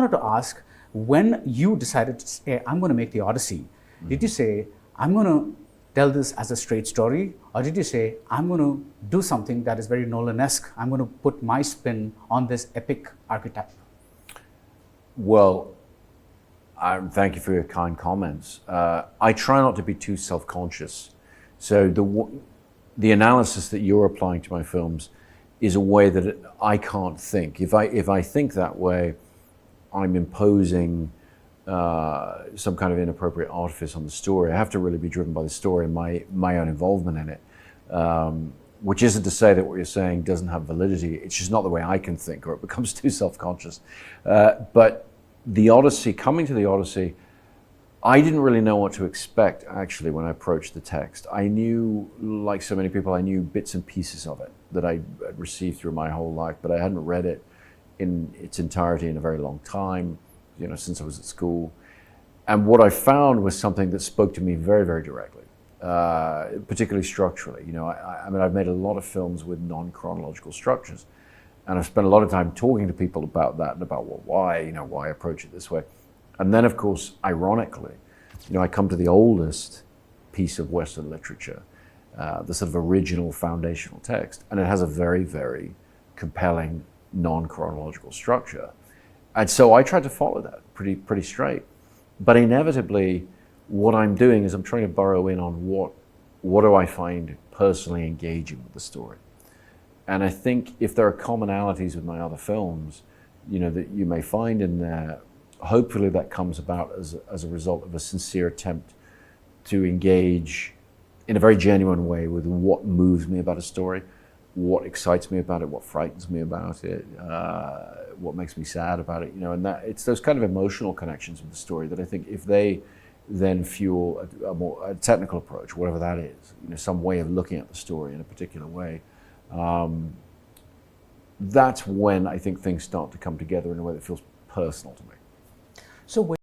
wanted to ask, when you decided to say, I'm going to make the Odyssey, did you say, I'm going to tell this as a straight story? Or did you say, I'm going to do something that is very Nolan-esque? I'm going to put my spin on this epic archetype? Well, thank you for your kind comments. I try not to be too self-conscious. So the analysis that you're applying to my films is a way that I can't think. If I think that way, I'm imposing some kind of inappropriate artifice on the story. I have to really be driven by the story and my own involvement in it. Which isn't to say that what you're saying doesn't have validity. It's just not the way I can think, or it becomes too self-conscious. But the Odyssey, coming to the Odyssey, I didn't really know what to expect, actually, when I approached the text. I knew, like so many people, I knew bits and pieces of it that I had received through my whole life, but I hadn't read it in its entirety in a very long time, since I was at school. And what I found was something that spoke to me very, very directly, particularly structurally. I mean, I've made a lot of films with non-chronological structures, and I've spent a lot of time talking to people about that and about why approach it this way. And then, of course, ironically, I come to the oldest piece of Western literature, the sort of original foundational text, and it has a very, very compelling non-chronological structure. And so I tried to follow that pretty straight. But inevitably, what I'm doing is I'm trying to burrow in on what do I find personally engaging with the story. And I think if there are commonalities with my other films, that you may find in there, hopefully that comes about as a result of a sincere attempt to engage in a very genuine way with what moves me about a story, what excites me about it, what frightens me about it, what makes me sad about it, and that it's those kind of emotional connections with the story that I think if they then fuel a technical approach, whatever that is, some way of looking at the story in a particular way, that's when I think things start to come together in a way that feels personal to me. So